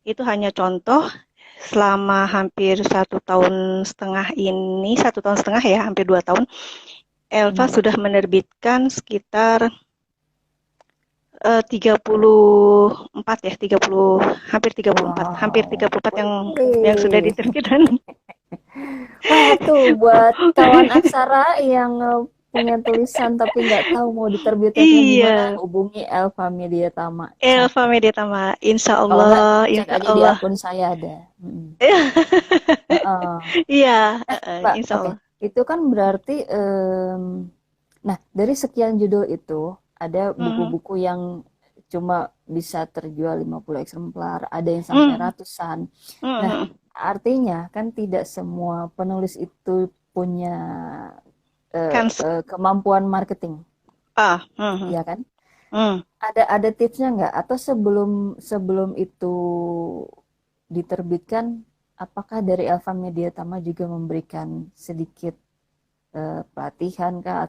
Itu hanya contoh selama hampir 1 tahun setengah ini, 1 tahun setengah ya, hampir 2 tahun, Elva Hmm. sudah menerbitkan sekitar 34 ya, 30, hampir Wow. 34 yang sudah Wih. diterbitkan. Wah, tuh buat kawan aksara yang punya tulisan tapi nggak tahu mau diterbitkan kayak gimana, Iya, hubungi Elva Media Tama. Elva Catat. Mediatama, insya Kalau nggak, Allah, cek insya aja di Allah. akun saya ada. Mm-mm. Heeh. Iya, Mbak, insya oke. Allah. Itu kan berarti, nah dari sekian judul itu, ada Mhm. buku-buku yang cuma bisa terjual 50 eksemplar, ada yang sampai Mhm. ratusan. Nah, Mhm. artinya kan tidak semua penulis itu punya Kan, kemampuan marketing, mhm. ya kan? Mhm. Ada tipsnya nggak? Atau sebelum sebelum itu diterbitkan, apakah dari Elva Media Tama juga memberikan sedikit pelatihan kah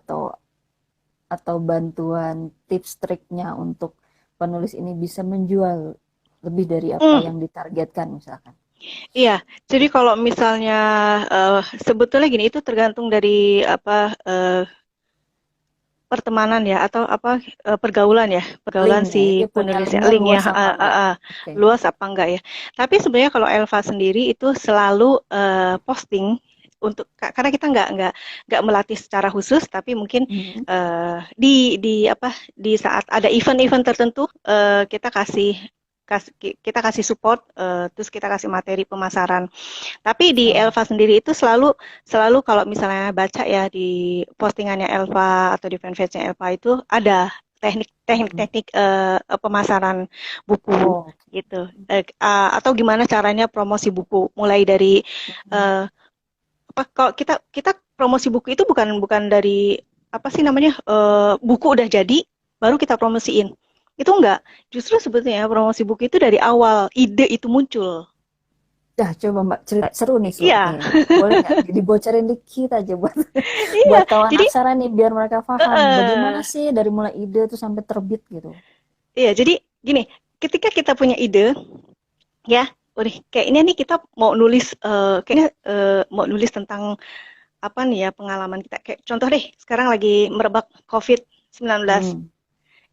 atau bantuan tips triknya untuk penulis ini bisa menjual lebih dari apa Mmm, yang ditargetkan misalkan? iya. Jadi kalau misalnya, sebetulnya gini, itu tergantung dari apa, pertemanan ya atau apa, pergaulan Linknya ya, si dia punya penulisnya, linknya link ya, luas apa enggak? Oke. luas apa enggak ya. Tapi sebenarnya kalau Elva sendiri itu selalu, posting untuk karena kita nggak melatih secara khusus, tapi mungkin, Mhm. di apa, di saat ada event-event tertentu, kita kasih support, terus kita kasih materi pemasaran. Tapi di Oh. Elva sendiri itu selalu selalu kalau misalnya baca ya di postingannya Elva atau di fanpage-nya Elva itu ada Mhm. teknik-teknik pemasaran buku Oh, oke. gitu. Atau gimana caranya promosi buku. Mulai dari Mhm. eh, apa kalau kita kita promosi buku itu bukan bukan dari apa sih namanya buku udah jadi baru kita promosiin. Itu enggak. Justru sebetulnya promosi buku itu dari awal ide itu muncul. Dah coba Mbak cerita seru nih so Iya, nih. Boleh nggak dibocorin dikit aja buat iya. buat kawan Jadi aksara nih biar mereka paham bagaimana eh sih dari mulai ide tuh sampai terbit gitu. iya, jadi gini, ketika kita punya ide, ya, udah kayak ini nih kita mau nulis, kayaknya mau nulis tentang apa nih ya pengalaman kita. Kayak contoh deh, sekarang lagi merebak COVID-19, Hmm.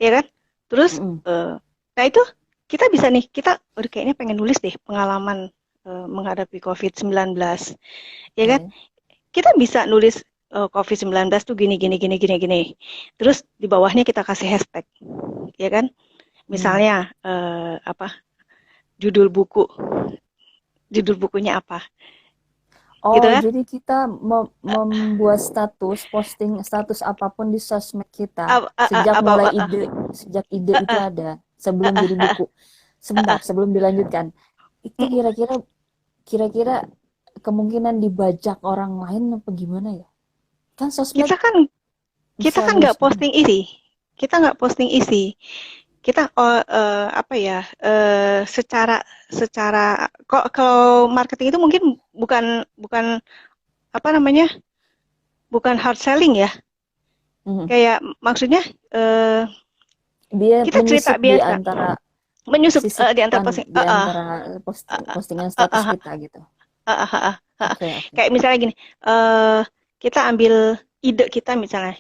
ya kan? Terus, Mm-mm. nah itu kita bisa nih, kita udah kayaknya pengen nulis deh pengalaman menghadapi COVID-19, ya kan? Oke. Kita bisa nulis COVID-19 tuh gini, gini, gini, gini, gini. Terus di bawahnya kita kasih hashtag, ya kan? Hmm. Misalnya apa judul buku, judul bukunya apa, gitu Oh, kan? jadi kita membuat status, posting status apapun di sosmed kita sejak Apa, mulai ide, sejak ide itu ada, sebelum jadi buku. Sebentar, sebelum dilanjutkan. Itu kira-kira kemungkinan dibajak orang lain apa gimana ya? Kan sosmed kita kan kita bisa kan luas nggak banget. posting isi, kita nggak posting isi, kita apa ya secara secara kalau marketing itu mungkin bukan bukan apa namanya bukan hard selling ya, Mhm. kayak maksudnya eh, Dia kita cerita menyusup di biasa, antara menyusup di antar sisipan posting, di antara postingan status kita gitu. Oke, oke. kayak misalnya gini, kita ambil ide kita misalnya,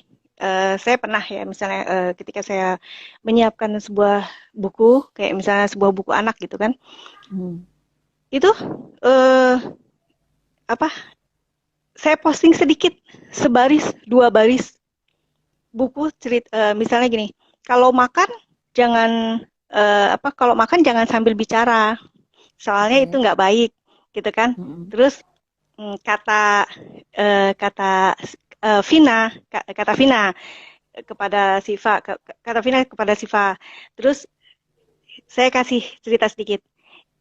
saya pernah ya misalnya ketika saya menyiapkan sebuah buku, kayak misalnya sebuah buku anak gitu kan, Hmm. itu eh, apa? Saya posting sedikit, sebaris, 2 baris buku cerita, misalnya gini, kalau makan jangan kalau makan jangan sambil bicara, soalnya itu Oke. nggak baik, gitu kan. Mm-mm. Terus kata kata Vina, kata Vina kepada Siva, kata Vina kepada Siva. Terus saya kasih cerita sedikit.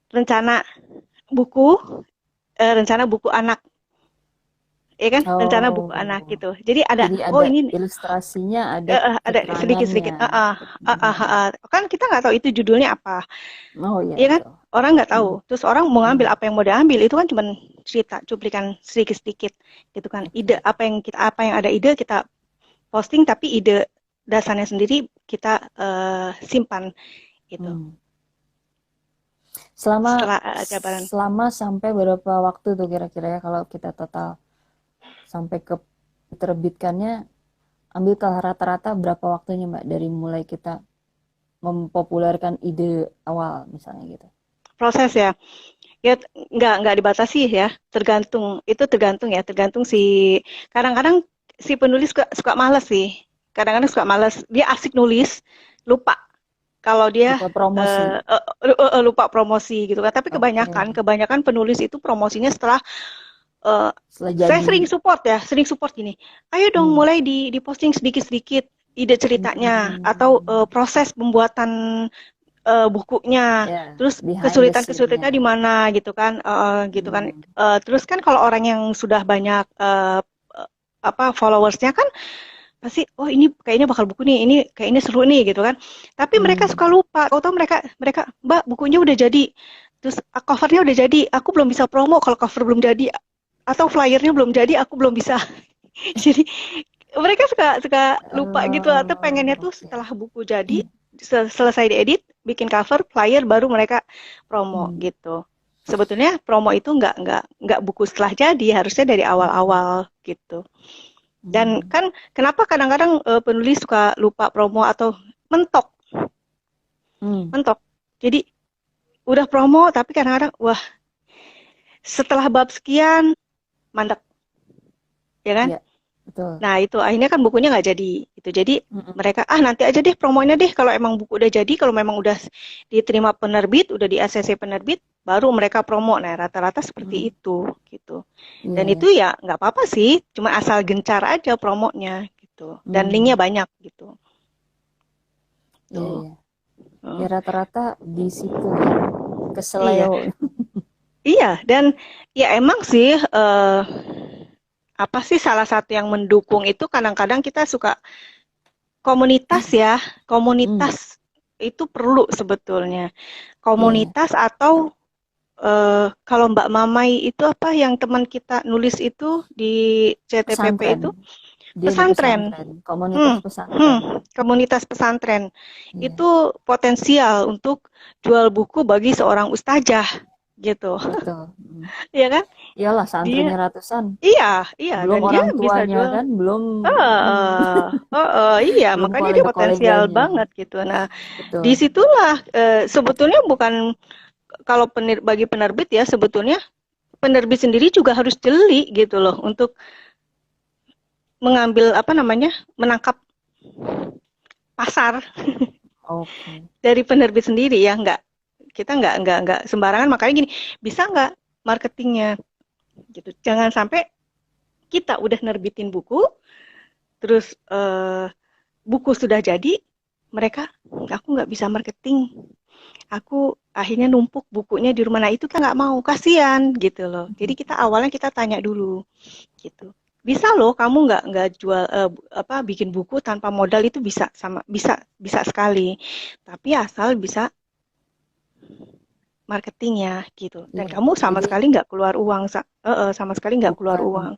Rencana buku, rencana buku anak, ya kan? Rencana buku anak Oh, gitu. Jadi ada, jadi oh ada ini ilustrasinya, ada ada sedikit-sedikit. keterangannya. Kan kita nggak tahu itu judulnya apa, Oh iya ya kan? betul. Orang nggak tahu. Mm, Terus orang mau ngambil mm. apa yang mau diambil itu kan cuma cerita, cuplikan sedikit-sedikit, gitu kan. Ide Oke. apa yang ada ide kita posting, tapi ide dasarnya sendiri kita simpan gitu. Hmm. Selama setelah Jabaran? selama sampai berapa waktu tuh kira-kira ya kalau kita total sampai ke diterbitkannya, ambil ke rata-rata berapa waktunya Mbak dari mulai kita mempopulerkan ide awal misalnya gitu. Proses ya. Ya nggak dibatasi ya, tergantung si kadang-kadang si penulis suka malas sih, kadang-kadang suka malas, dia asik nulis, lupa kalau dia Lupa promosi. lupa promosi gitu kan. Tapi Oke. kebanyakan penulis itu promosinya setelah Setelah saya jadi. sering support gini, ayo dong Hmm. mulai di posting sedikit-sedikit ide ceritanya atau Hmm. proses pembuatan bukunya, Ya, terus behind the kesulitan-kesulitannya di scene-nya. mana gitu kan, gitu kan. Hmm. Terus kan kalau orang yang sudah banyak apa followersnya kan pasti, oh ini kayaknya bakal buku nih, ini kayaknya seru nih gitu kan. Tapi mereka suka Hmm. lupa, kau tahu mereka mereka Mbak bukunya udah jadi, terus covernya udah jadi, aku belum bisa promo kalau cover belum jadi, atau flyernya belum jadi, aku belum bisa. Jadi mereka suka suka lupa gitu, atau pengennya tuh Oke. setelah buku jadi selesai diedit, bikin cover, flyer, baru mereka promo Hmm. gitu. Sebetulnya promo itu nggak buku setelah jadi, harusnya dari Hmm. awal-awal gitu. Dan Hmm. kan kenapa kadang-kadang penulis suka lupa promo atau mentok, Hmm. mentok. Jadi udah promo tapi kadang-kadang wah setelah bab sekian mandek, ya kan? Ya, betul. Nah, itu akhirnya kan bukunya nggak jadi. Itu jadi Hmm. mereka nanti aja deh promonya deh kalau emang buku udah jadi, kalau memang udah diterima penerbit, udah di ACC penerbit, baru mereka promo. Nah, rata-rata seperti Hmm. itu gitu. Iya, Dan itu ya. ya nggak apa-apa sih, cuma asal gencar aja promonya gitu. Dan linknya Hmm. banyak gitu. Iya, Tuh. ya. Ya Uh, rata-rata di situ ya. iya, Keseleo. iya. Dan ya emang sih apa sih salah satu yang mendukung itu kadang-kadang kita suka komunitas ya, Hmm. komunitas itu perlu sebetulnya. Iya, ya. Komunitas atau kalau Mbak Mamai itu apa yang teman kita nulis itu di CTPP Pesantren. itu Dia di pesantren. pesantren. Komunitas Hmm, pesantren. komunitas pesantren Iya, itu potensial untuk jual buku bagi seorang ustazah gitu, betul. Hmm. ya kan? Iyalah santrinya Dia, ratusan. iya, iya, Belum dan dia orang bisa tuanya jual. kan, belum Iya, belum makanya dia potensial kolega-koleganya. banget gitu. Nah, Betul. disitulah sebetulnya bukan kalau bagi penerbit ya, sebetulnya penerbit sendiri juga harus jeli gitu loh untuk mengambil apa namanya, menangkap pasar Oke. dari penerbit sendiri ya, nggak kita nggak sembarangan. Makanya gini, bisa nggak marketingnya gitu, jangan sampai kita udah nerbitin buku, terus buku sudah jadi, mereka aku nggak bisa marketing, aku akhirnya numpuk bukunya di rumah. Nah itu kan nggak mau, kasihan gitu loh. Jadi kita awalnya kita tanya dulu gitu, bisa loh kamu nggak jual apa bikin buku tanpa modal, itu bisa, sama bisa bisa sekali, tapi asal bisa marketingnya gitu, dan Iya. kamu sama Jadi sekali nggak keluar uang, sama sekali nggak keluar bukan uang.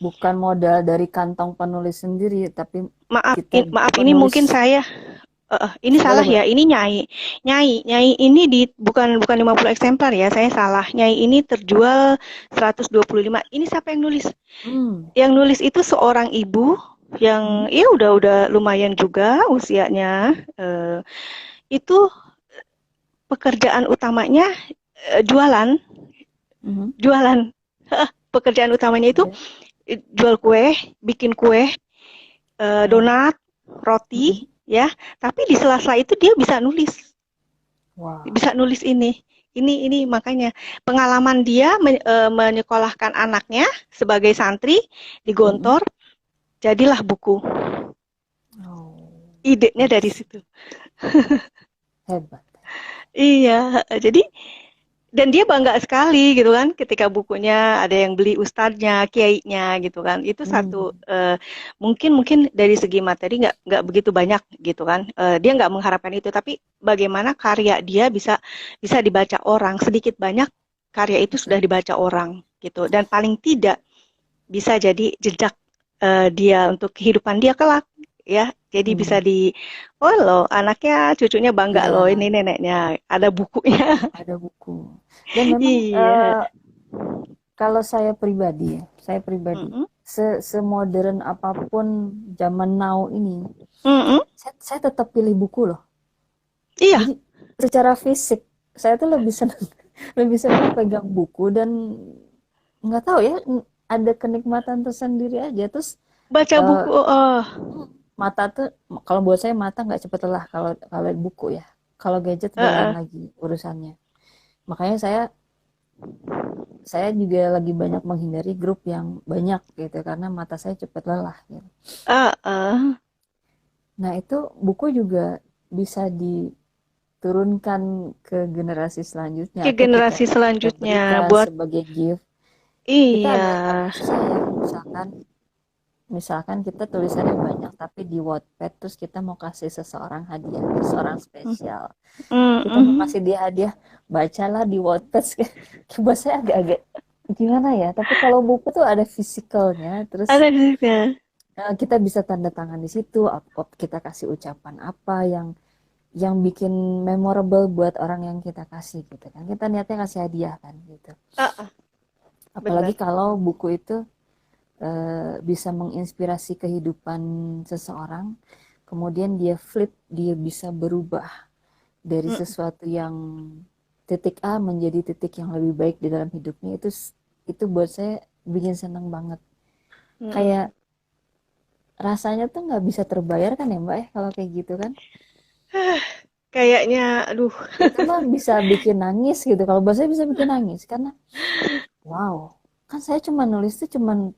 bukan modal dari kantong penulis sendiri, tapi Maaf, kita maaf ini penulis. mungkin saya ini Boleh, salah boleh. ya, ini Nyai ini bukan 50 eksemplar ya, saya salah. Nyai ini terjual 125. Ini siapa yang nulis? Hmm. Yang nulis itu seorang ibu Hmm. yang ya udah lumayan juga usianya. Itu pekerjaan utamanya jualan, Hmm. jualan. Pekerjaan utamanya itu Oke. jual kue, bikin kue, Wow. donat, Hmm. roti, ya. Tapi di sela-sela itu dia Wow. bisa nulis ini. Ini makanya pengalaman dia menyekolahkan anaknya sebagai santri di Hmm. Gontor, jadilah buku. Oh, Idenya dari pantas. situ. Hebat. Iya, jadi dan dia bangga sekali gitu kan ketika bukunya ada yang beli, ustadznya, kiainya gitu kan. Itu satu Hmm. mungkin mungkin dari segi materi nggak begitu banyak gitu kan. Dia nggak mengharapkan itu, tapi bagaimana karya dia bisa bisa dibaca orang, sedikit banyak karya itu sudah Betul. dibaca orang gitu. Dan paling tidak bisa jadi jejak dia untuk kehidupan dia kelak ya. Jadi bisa Hmm, oh loh, anaknya, cucunya bangga loh, iya, ini neneknya ada bukunya. ada buku. Dan memang Iya. kalau saya pribadi, Mm-mm. semodern apapun zaman now ini, Mm-mm. saya tetap pilih buku loh. Iya, Jadi secara fisik saya tuh lebih senang lebih senang pegang buku dan nggak tahu ya, ada kenikmatan tersendiri aja. Terus baca eh, buku. Oh, mata tuh, kalau buat saya mata nggak cepet lelah kalau kalau buku ya. Kalau gadget udah lain uh-uh. lagi urusannya. Makanya saya juga lagi banyak menghindari grup yang banyak gitu karena mata saya cepet lelah gitu. Uh-uh. Nah, itu buku juga bisa diturunkan ke generasi selanjutnya Ke atau kita generasi kita selanjutnya berikan buat sebagai gift. Kita iya. agak susah ya, misalkan misalkan kita tulisannya banyak tapi di Wattpad terus kita mau kasih seseorang hadiah, seseorang spesial. Kita mau Mm-mm. kasih dia hadiah, bacalah di Wattpad. Buat saya agak-agak gimana ya, tapi kalau buku tuh ada fisikalnya, terus Ada fisiknya. kita bisa tanda tangan di situ, kita kasih ucapan apa yang bikin memorable buat orang yang kita kasih gitu kan. Kita niatnya kasih hadiah kan gitu. Uh-uh. Apalagi Benar. kalau buku itu bisa menginspirasi kehidupan seseorang, kemudian dia flip, dia bisa berubah dari Mm-mm. sesuatu yang titik A menjadi titik yang lebih baik di dalam hidupnya. Itu buat saya bikin seneng banget. Kayak Mm-mm. rasanya tuh nggak bisa terbayar kan ya Mbak ya kalau kayak gitu kan. Kayaknya, aduh. Itu mah bisa bikin nangis gitu. Kalau buat saya bisa bikin nangis karena wow, kan saya cuma nulis tuh cuma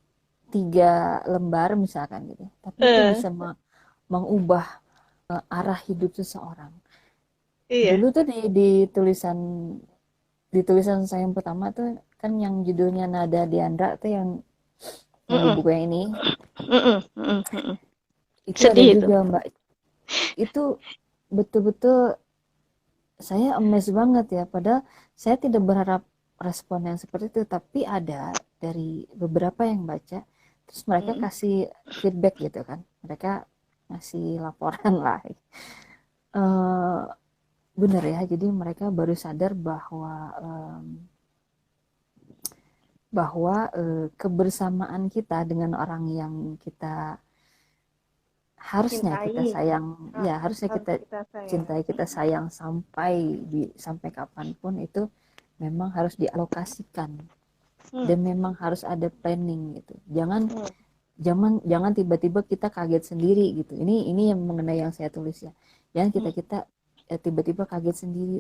3 lembar misalkan gitu. Tapi itu Eh, bisa mengubah arah hidup seseorang. iya. Dulu tuh di tulisan saya yang pertama tuh kan yang judulnya Nada Diandra tuh yang di Mm-mm. buku yang ini Mm-mm. Mm-mm. Mm-mm. itu ada Sedih itu. juga Mbak. Itu betul-betul saya amazed banget ya. Padahal saya tidak berharap respon yang seperti itu, tapi ada dari beberapa yang baca, terus mereka Mm-mm. kasih feedback gitu kan. Mereka ngasih laporan lah. Eh bener ya, jadi mereka baru sadar bahwa kebersamaan kita dengan orang yang kita harusnya kita Cintai. sayang, Ah, ya harusnya harus kita kita sayang. cintai, kita sayang sampai kapanpun, itu memang harus dialokasikan Hmm. dan memang harus ada planning gitu. Jangan Hmm. jangan jangan tiba-tiba kita kaget sendiri gitu. Ini yang mengenai yang saya tulis ya. Jangan Hmm. kita tiba-tiba kaget sendiri,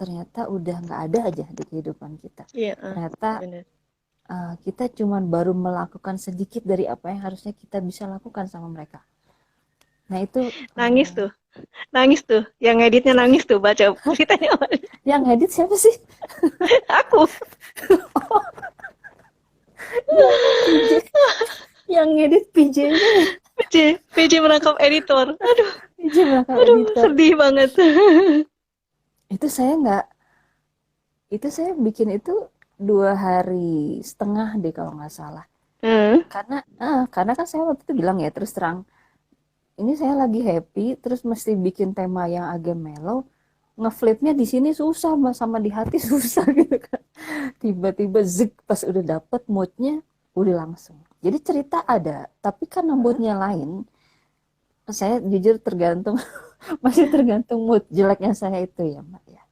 ternyata udah nggak ada aja di kehidupan kita. Iya, Ternyata benar. kita cuman baru melakukan sedikit dari apa yang harusnya kita bisa lakukan sama mereka. Nah itu Nangis tuh. Nangis tuh. Yang editnya nangis tuh baca ceritanya. yang edit siapa sih? Aku. Yang PJ, yang edit PJ-nya ya. PJ merangkap editor. Aduh, PJ belakang aduh, editor. sedih banget. Itu saya nggak, itu saya bikin itu 2 hari setengah deh kalau nggak salah. Hmm. Karena kan saya waktu itu bilang ya terus terang, ini saya lagi happy, terus mesti bikin tema yang agak mellow, ngeflipnya di sini susah, sama di hati susah gitu kan. Tiba-tiba zik pas udah dapet moodnya, udah langsung. Jadi cerita ada, tapi karena moodnya lain, saya jujur tergantung, masih tergantung mood jeleknya saya itu ya Mbak ya.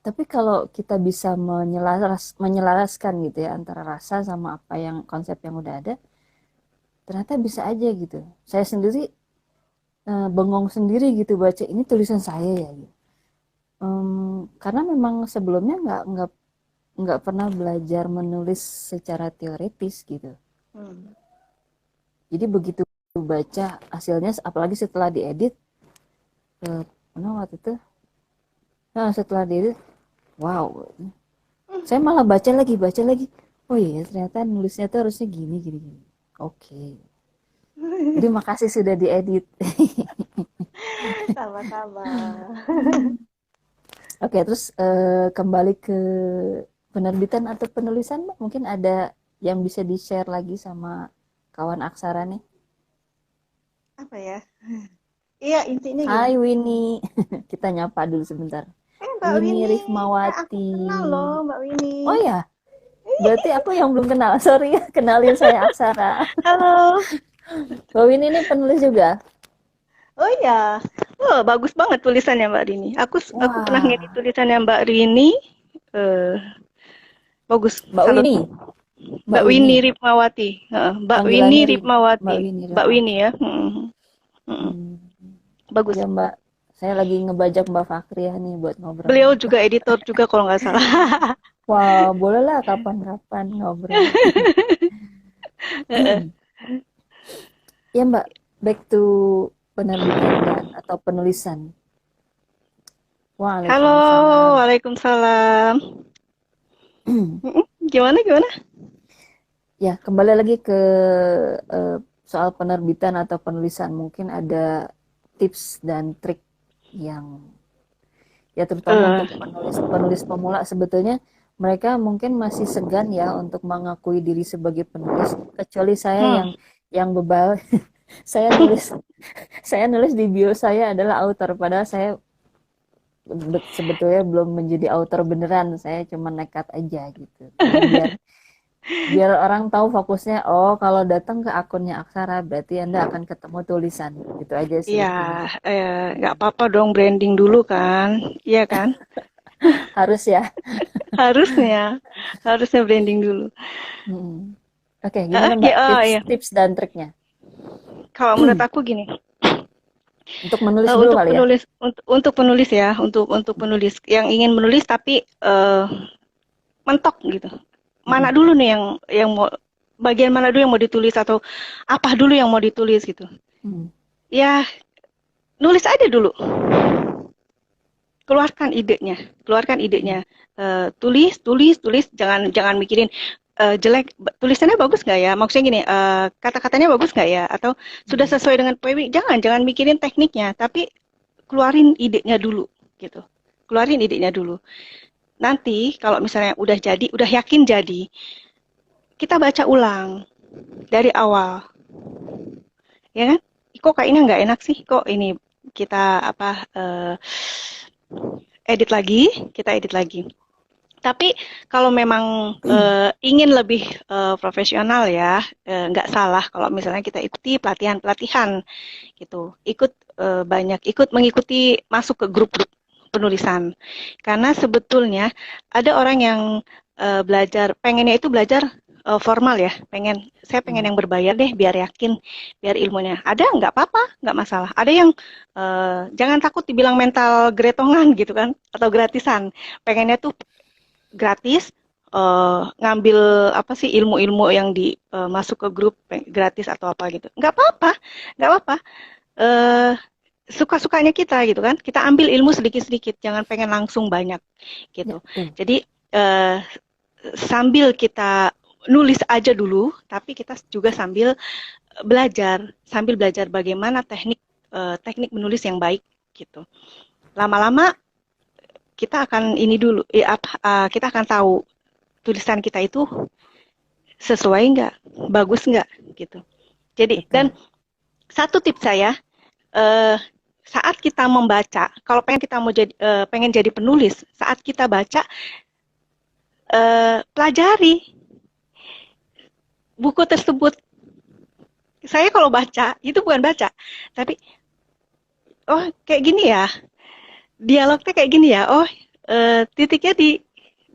Tapi kalau kita bisa menyelaraskan gitu ya antara rasa sama apa yang konsep yang udah ada, ternyata bisa aja gitu. Saya sendiri bengong sendiri gitu baca ini tulisan saya ya gitu. Karena memang sebelumnya nggak pernah belajar menulis secara teoritis gitu. Hmm. Jadi begitu baca hasilnya, apalagi setelah diedit, mana waktu itu, nah setelah diedit, wow, saya malah baca lagi, oh iya ternyata nulisnya tuh harusnya gini gini gini. Oke, jadi makasih sudah diedit. Sama-sama. Oke, terus kembali ke penerbitan atau penulisan, Mbak. Mungkin ada yang bisa di-share lagi sama kawan aksara nih. apa ya? Iya, intinya gini. Hai Winnie, kita nyapa dulu sebentar. Mbak Winnie Winnie, aku Rifmawati. kenal loh Mbak Oh Winnie. ya, berarti aku yang belum kenal. Sorry ya, kenalin saya Aksara. Halo. Mbak Winnie ini penulis juga. Oh iya, oh bagus banget tulisannya Mbak Rini. Aku pernah Wah, ngedit tulisannya Mbak Rini. eh Bagus, Mbak salut. Winnie, Mbak Mbak Winnie Winnie. Ripmawati. Mbak Winnie Panggilannya Ripmawati. Mbak Winnie. Mbak Oke. Winnie ya. Mm. Hmm. Bagus. Ya Mbak, saya lagi ngebajak Mbak Fakria nih buat ngobrol Beliau nih. juga editor juga kalau nggak salah. Wah, bolehlah kapan-kapan ngobrol. Ya Mbak, back to penerbitan dan atau penulisan. Halo, Waalaikumsalam. Waalaikumsalam. Gimana gimana? Ya, kembali lagi ke soal penerbitan atau penulisan. Mungkin ada tips dan trik yang ya terutama Eh, untuk penulis pemula sebetulnya mereka mungkin masih segan ya untuk mengakui diri sebagai penulis, kecuali saya hmm. yang bebal. Saya nulis saya nulis di bio saya adalah author, padahal saya sebetulnya belum menjadi author beneran, saya cuma nekat aja gitu. Karena biar biar orang tahu fokusnya, oh kalau datang ke akunnya Aksara berarti Anda akan ketemu tulisan. Gitu aja sih Iya, intinya. nggak apa-apa dong branding dulu kan, iya kan? Harus ya. Harusnya, harusnya branding dulu. Hmm. Oke, gimana Mbak Oh tips iya, tips dan triknya kalau menurut aku gini, untuk menulis dulu untuk kali ya? penulis, untuk penulis ya, untuk penulis yang ingin menulis tapi mentok gitu. Mana Mm-mm. dulu nih yang mau bagian mana dulu yang mau ditulis atau apa dulu yang mau ditulis gitu. Mm. Ya, nulis aja dulu. Keluarkan idenya. Tulis, jangan mikirin jelek, tulisannya bagus nggak ya? Maksudnya gini, kata-katanya bagus nggak ya? Atau sudah Mm. sesuai dengan poemik? Jangan mikirin tekniknya, tapi keluarin idenya dulu, gitu. Keluarin idenya dulu. Nanti kalau misalnya udah jadi, udah yakin jadi, kita baca ulang dari awal, ya kan? Kok kayaknya nggak enak sih? Kok ini kita apa? Kita edit lagi. Tapi kalau memang ingin lebih profesional ya, nggak salah kalau misalnya kita ikuti pelatihan-pelatihan gitu, ikut mengikuti masuk ke grup-grup penulisan. Karena sebetulnya ada orang yang pengennya itu belajar formal ya, saya pengen Mm. yang berbayar deh biar yakin, biar ilmunya. Ada nggak apa-apa, nggak masalah. Ada yang jangan takut dibilang mental gretongan gitu kan, atau gratisan. Pengennya tuh gratis, ngambil apa sih ilmu-ilmu yang masuk ke grup gratis atau apa gitu. Nggak apa-apa. Eh, Suka-sukanya kita gitu kan. Kita ambil ilmu sedikit-sedikit, jangan pengen langsung banyak Ya, gitu. betul. Jadi eh, sambil kita nulis aja dulu, tapi kita juga sambil belajar bagaimana teknik menulis yang baik gitu. Lama-lama kita akan ini dulu, kita akan tahu tulisan kita itu sesuai nggak, bagus nggak gitu. Jadi dan Betul. satu tips saya, eh, saat kita membaca, kalau pengen jadi penulis, saat kita baca, pelajari buku tersebut. Saya kalau baca itu bukan baca, tapi oh kayak gini ya, dialognya kayak gini ya, oh titiknya di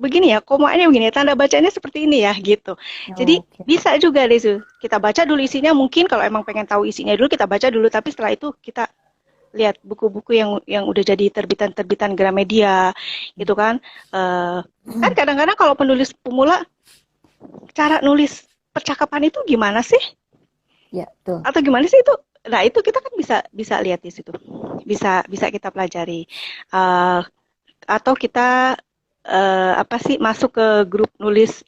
begini ya, komanya begini, tanda bacanya seperti ini ya, gitu. Jadi Oke. bisa juga deh tuh, kita baca dulu isinya, mungkin kalau emang pengen tahu isinya dulu kita baca dulu, tapi setelah itu kita lihat buku-buku yang udah jadi terbitan-terbitan Gramedia, gitu kan. Kan kadang-kadang kalau penulis pemula, cara nulis percakapan itu gimana sih? Ya, betul. Atau gimana sih itu? Nah itu kita kan bisa bisa lihat di situ, bisa kita pelajari. Uh, atau kita apa sih masuk ke grup nulis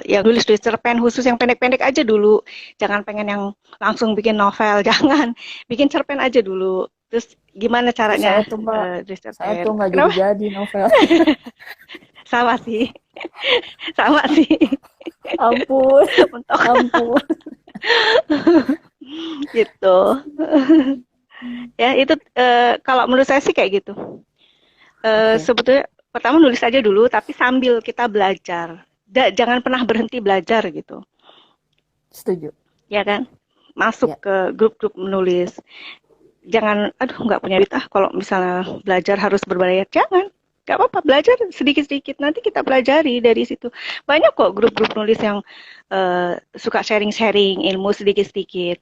yang nulis cerpen khusus yang pendek-pendek aja dulu, jangan pengen yang langsung bikin novel. Jangan, bikin cerpen aja dulu, terus gimana Ih, caranya nulis saya cerpen. tuh nggak Kenapa? jadi-jadi novel. Sama sih. Sama sih. Ampun, Untuk ampun. gitu. Ya, itu kalau menurut saya sih kayak gitu. Oke, Sebetulnya pertama nulis aja dulu, tapi sambil kita belajar. Jangan pernah berhenti belajar gitu, setuju. ya kan? Masuk Ya. ke grup-grup menulis. Jangan, aduh nggak punya duit ah kalau misalnya belajar harus berbayar. Jangan, nggak apa-apa belajar sedikit-sedikit. Nanti kita pelajari dari situ. Banyak kok grup-grup nulis yang suka sharing-sharing ilmu sedikit-sedikit.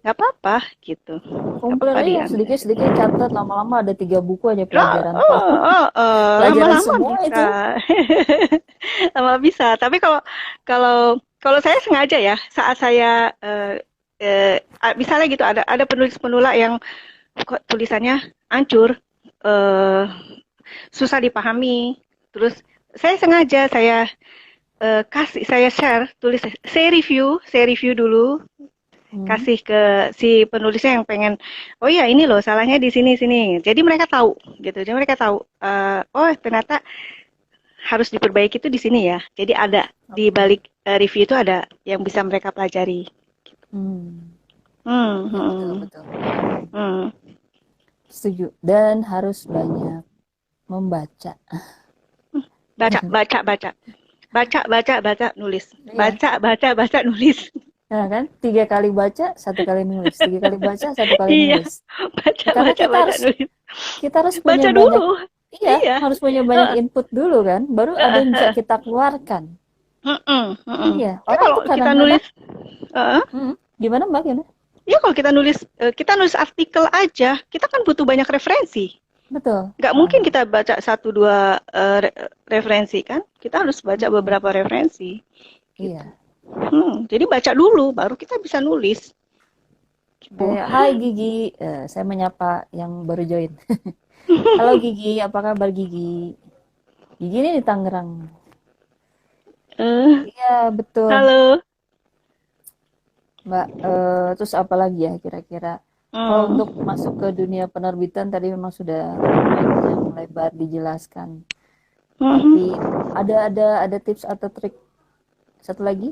Nggak apa-apa gitu. Nggak Kumpulin apa-apa aja diambil. sedikit-sedikit catat, lama-lama ada 3 buku aja Oh, pelajaran. oh, oh, Pelajaran lama-lama semua itu. bisa. Lama bisa. Tapi kalau kalau kalau saya sengaja ya saat saya misalnya gitu ada penulis-penulak yang kok tulisannya hancur, eh, susah dipahami. Terus saya share, saya review dulu, Hmm. kasih ke si penulisnya yang pengen, oh ya ini loh salahnya di sini sini. Jadi mereka tahu gitu. Jadi mereka tahu, oh ternyata harus diperbaiki itu di sini ya. Jadi ada di Oke. balik review itu ada yang bisa mereka pelajari. Hmm. Hmm, Ya betul hmm, betul. hmm. Setuju. Dan harus banyak membaca. Baca, baca, baca. Baca, baca, baca, nulis. Iya. Baca, baca, baca, nulis. Nah kan, 3 kali baca, 1 kali nulis. 3 kali baca, 1 kali Iya, nulis. baca, Ya, karena baca, baca, nulis. kita harus punya Baca banyak, dulu. iya, Iya. harus punya banyak Heeh, input dulu kan, baru ada heeh, yang bisa heeh. kita keluarkan. Heeh, heeh. Iya, Ya orang kalau tuh kita kadang-kadang, nulis, heeh. gimana Mbak, gimana? Ya kalau kita nulis artikel aja, kita kan butuh banyak referensi. Betul. Nggak mungkin Heeh. kita baca satu dua referensi kan? Kita harus baca Mm-mm. beberapa referensi. Gitu. Iya. Jadi baca dulu, baru kita bisa nulis. Gitu. Hai Gigi. Saya menyapa yang baru join. Halo Gigi, apa kabar Gigi? Gigi ini di Tangerang. Eh, Iya, betul. halo. Mbak, terus apa lagi ya kira-kira? Kalau untuk Hmm. masuk ke dunia penerbitan tadi memang sudah panjang lebar dijelaskan. Tapi Mhm. ada tips atau trik satu lagi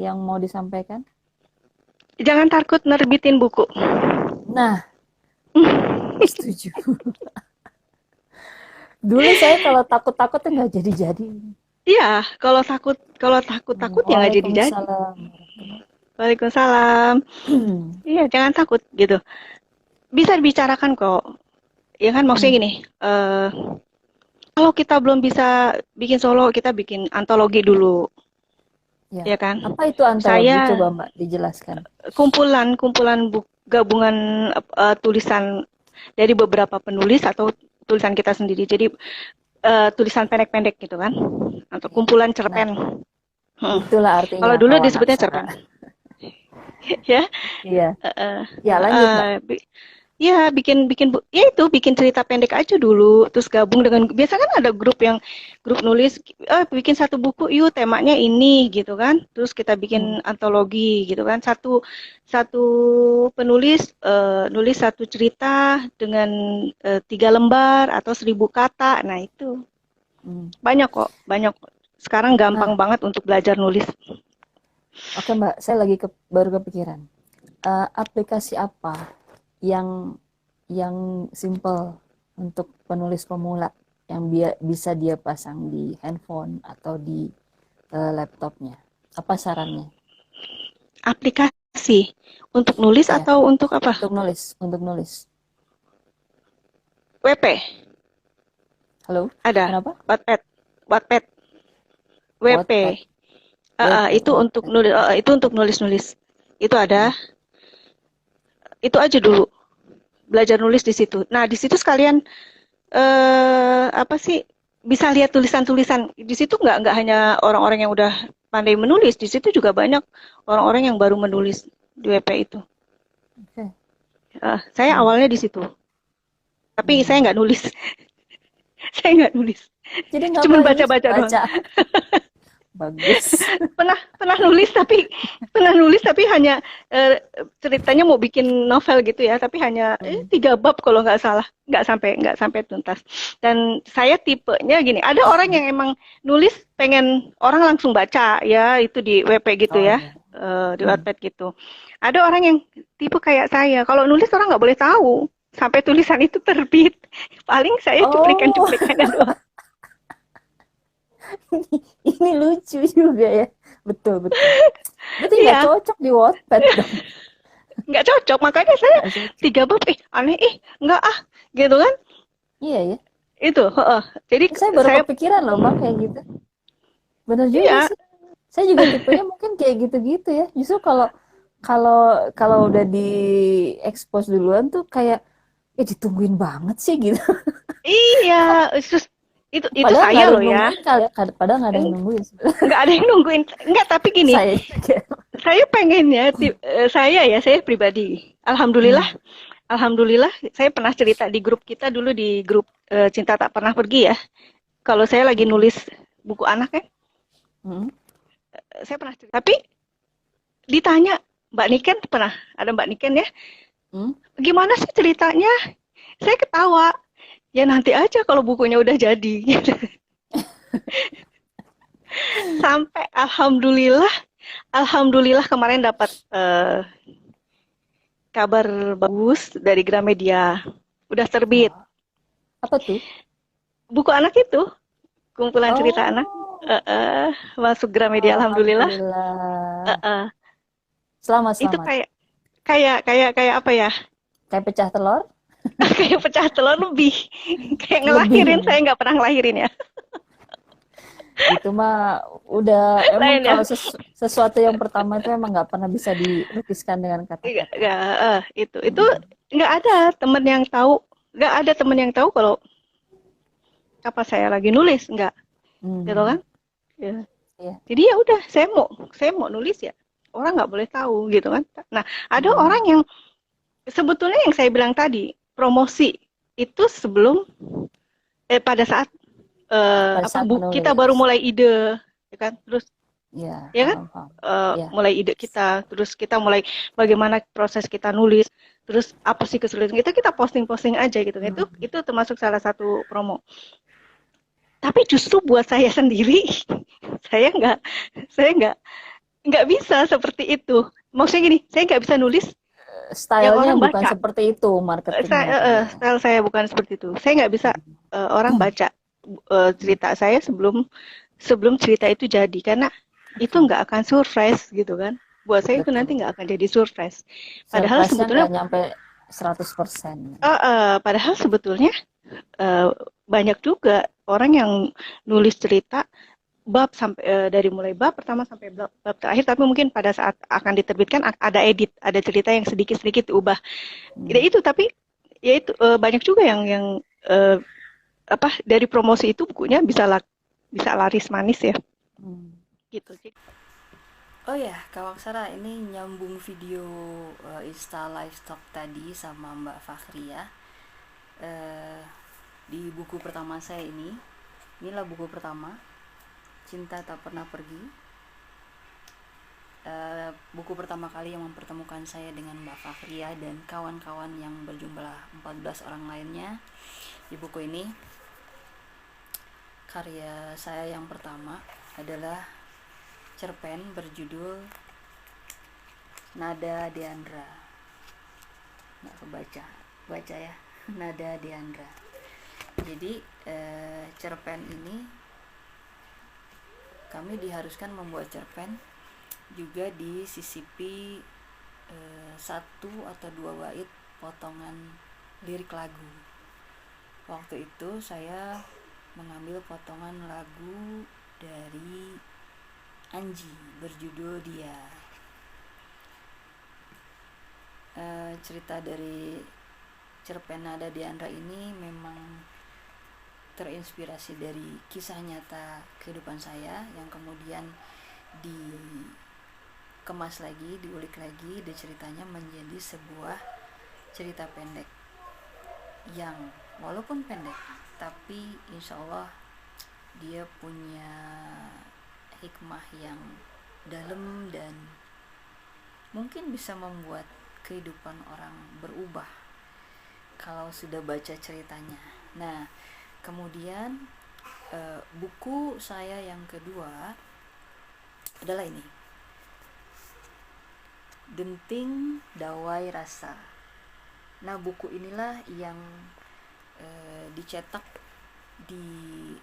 yang mau disampaikan? Jangan takut nerbitin buku. Nah, setuju. Dulu saya kalau takut-takut tuh nggak jadi-jadi. Iya, kalau takut ya nggak jadi-jadi. Waalaikumsalam. Waalaikumsalam. Iya, jangan takut gitu. Bisa dibicarakan kok. Ya kan maksudnya Hmm, gini, kalau kita belum bisa bikin solo, kita bikin antologi dulu, ya. ya kan? Apa itu antologi? Saya Coba Mbak dijelaskan. kumpulan gabungan tulisan dari beberapa penulis atau tulisan kita sendiri. Jadi tulisan pendek-pendek gitu kan, atau Ya. kumpulan Nah, cerpen. Hmm. itulah artinya Kalau dulu kawan disebutnya aksara. cerpen, ya. Iya. Uh, Ya, lanjut Mbak. Ya, ya itu bikin cerita pendek aja dulu, terus gabung dengan biasa kan ada grup nulis, bikin satu buku, yuk temanya ini gitu kan, terus kita Hmm, bikin antologi gitu kan, satu satu penulis nulis satu cerita dengan 3 lembar atau 1.000 kata, nah itu hmm. banyak kok, banyak. Sekarang gampang Nah, banget untuk belajar nulis. oke Mbak, saya lagi baru kepikiran. Aplikasi apa yang simple untuk penulis pemula yang bisa dia pasang di handphone atau di laptopnya? Apa sarannya? Aplikasi untuk nulis Ya, atau untuk apa? untuk nulis, untuk nulis. WP Halo, ada, kenapa? Wattpad, Wattpad, WP. Wattpad, Wattpad, Wattpad. Itu untuk nulis-nulis. Itu Hmm, ada. Itu aja dulu. Belajar nulis di situ. Nah, di situ sekalian apa sih? Bisa lihat tulisan-tulisan. Di situ nggak hanya orang-orang yang udah pandai menulis. Di situ juga banyak orang-orang yang baru menulis di WP itu. oke. Saya Hmm, awalnya di situ. Tapi saya hmm. nggak nulis. Saya nggak nulis. Jadi nggak Cuman pernah nulis, baca-baca doang. baca. Bagus. pernah pernah nulis tapi hanya ceritanya mau bikin novel gitu ya, tapi hanya Hmm, 3 bab kalau nggak sampai tuntas. Dan saya tipenya gini, ada orang yang emang nulis pengen orang langsung baca ya, itu di WP gitu oh ya. ya. di Hmm. Wattpad gitu. Ada orang yang tipe kayak saya, kalau nulis orang nggak boleh tahu sampai tulisan itu terbit. Paling saya Oh, cuplikan-cuplikannya doang. ini lucu juga ya. Betul, betul. Berarti nggak Iya, cocok di Wattpad dong. nggak cocok. Makanya saya Nggak cocok. 3 bab, aneh, nggak ah, gitu kan? Iya ya. Itu, heeh. Jadi Saya baru saya, kepikiran loh Bang kayak gitu. Bener juga iya, sih. Saya juga tipenya mungkin kayak gitu-gitu ya. Justru kalau kalau kalau udah di expose duluan tuh kayak ditungguin banget sih gitu. iya, itu Padahal nggak saya ada loh yang ya. nungguin kali ya. Padahal nggak ada yang Eng- nungguin sebenarnya. Nggak ada yang nungguin. Nggak, tapi gini, Saya juga. saya pengennya, saya pribadi, alhamdulillah, Hmm. alhamdulillah, saya pernah cerita di grup kita dulu, di grup Cinta Tak Pernah Pergi ya. Kalau saya lagi Hmm. nulis buku anak ya, Hmm. saya pernah cerita. Tapi ditanya, Mbak Niken pernah, ada Mbak Niken ya, Hmm. gimana sih ceritanya? Saya ketawa. Ya nanti aja kalau bukunya udah jadi. Sampai alhamdulillah, alhamdulillah kemarin dapat kabar bagus dari Gramedia. Udah terbit. Wah, apa tuh? Buku anak itu, kumpulan cerita anak, Oh, uh, uh, masuk Gramedia, alhamdulillah. Uh, alhamdulillah. uh. Selamat, Itu selamat. kayak apa ya? Kayak pecah telur? Kayak pecah telur lebih. Kayak Lebih, ngelahirin, lebih. saya nggak pernah ngelahirin ya. Itu mah udah emang Lain ya. kalau sesuatu yang pertama itu emang nggak pernah bisa dilukiskan dengan kata-kata. Itu Hmm. nggak ada temen yang tahu, nggak ada temen yang tahu kalau apa saya lagi nulis, nggak, gitu Hmm. kan? Ya. Iya. Jadi ya udah, saya mau nulis ya, orang nggak boleh tahu gitu kan. Nah, ada orang Hmm. yang sebetulnya yang saya bilang tadi, promosi itu sebelum, pada saat Pada apa, saat kita baru menulis. mulai ide, ya kan? Terus Iya, ya kan, paham, paham. Iya. mulai ide kita, terus kita mulai bagaimana proses kita nulis, terus apa sih kesulitan kita, kita posting-posting aja gitu. Hmm. Itu termasuk salah satu promo. Tapi justru buat saya sendiri, saya nggak saya nggak bisa seperti itu. Maksudnya gini, saya nggak bisa nulis yang Stylenya orang bukan baca. seperti itu marketingnya kali ya. Style saya bukan seperti itu. Saya nggak bisa orang baca cerita saya sebelum sebelum cerita itu jadi, karena itu Oke. nggak akan surprise gitu kan. Buat saya itu nanti Betul. nggak akan jadi surprise. Padahal Surprise-nya sebetulnya, nggak nyampe 100%. padahal sebetulnya eh, banyak juga orang yang nulis cerita bab sampai, dari mulai bab pertama sampai bab terakhir, tapi mungkin pada saat akan diterbitkan ada edit, ada cerita yang sedikit-sedikit diubah. Ya Hmm. itu, tapi ya itu, banyak juga yang eh, apa, dari promosi itu bukunya bisa laris manis ya, Hmm. gitu sih. Oh ya, Kak Waksara, ini nyambung video Insta Live Talk tadi sama Mbak Fakhria. Eh, di buku pertama saya inilah buku pertama, Cinta Tak Pernah Pergi. Buku pertama kali yang mempertemukan saya dengan Mbak Fakhria dan kawan-kawan yang berjumlah 14 orang lainnya. Di buku ini, karya saya yang pertama adalah cerpen berjudul Nada Deandra. Nggak kebaca, baca ya. Nada Deandra. Jadi cerpen ini kami diharuskan membuat cerpen juga disisipi satu atau dua bait potongan lirik lagu. Waktu itu saya mengambil potongan lagu dari Anji berjudul Dia. Cerita dari cerpen Nada Deandra ini memang terinspirasi dari kisah nyata kehidupan saya yang kemudian dikemas lagi, diulik lagi, dan ceritanya menjadi sebuah cerita pendek yang walaupun pendek tapi insya Allah dia punya hikmah yang dalam dan mungkin bisa membuat kehidupan orang berubah kalau sudah baca ceritanya. Nah, kemudian buku saya yang kedua adalah ini, Genting Dawai Rasa. Nah, buku inilah yang dicetak di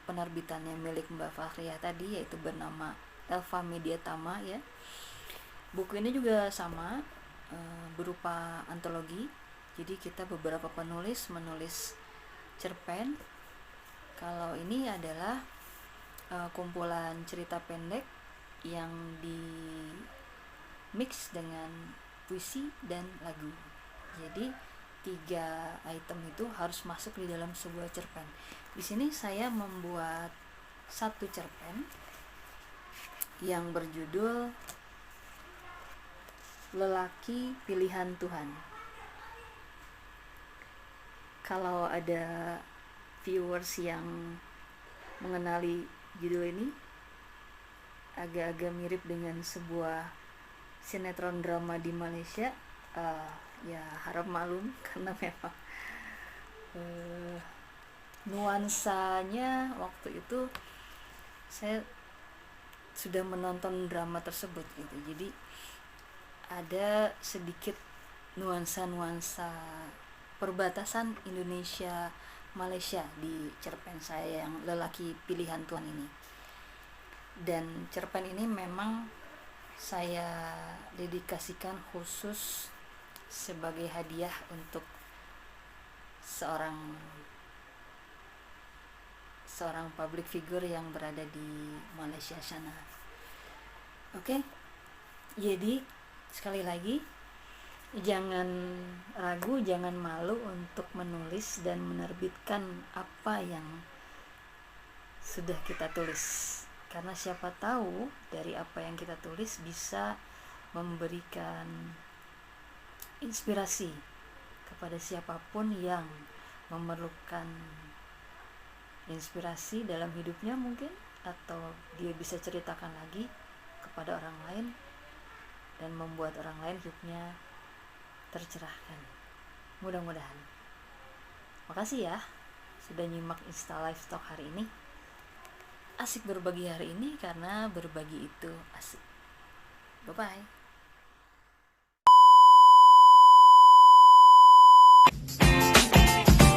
penerbitannya milik Mbak Fahriah tadi, yaitu bernama Elva Media Tama ya. Buku ini juga sama, berupa antologi. Jadi kita beberapa penulis menulis cerpen. Kalau ini adalah kumpulan cerita pendek yang di mix dengan puisi dan lagu. Jadi 3 item itu harus masuk di dalam sebuah cerpen. Di sini saya membuat satu cerpen yang berjudul Lelaki Pilihan Tuhan. Kalau ada viewers yang mengenali judul ini, agak-agak mirip dengan sebuah sinetron drama di Malaysia, ya harap maklum karena memang nuansanya waktu itu saya sudah menonton drama tersebut gitu. Jadi ada sedikit nuansa-nuansa perbatasan Indonesia Malaysia di cerpen saya yang Lelaki Pilihan Tuhan ini. Dan cerpen ini memang saya dedikasikan khusus sebagai hadiah untuk seorang public figure yang berada di Malaysia sana. Oke. Jadi sekali lagi, jangan ragu, jangan malu untuk menulis dan menerbitkan apa yang sudah kita tulis. Karena siapa tahu dari apa yang kita tulis bisa memberikan inspirasi kepada siapapun yang memerlukan inspirasi dalam hidupnya mungkin, atau dia bisa ceritakan lagi kepada orang lain dan membuat orang lain hidupnya tercerahkan. Mudah-mudahan. Makasih ya sudah nyimak Insta Live Talk hari ini. Asik berbagi hari ini karena berbagi itu asik. Bye-bye.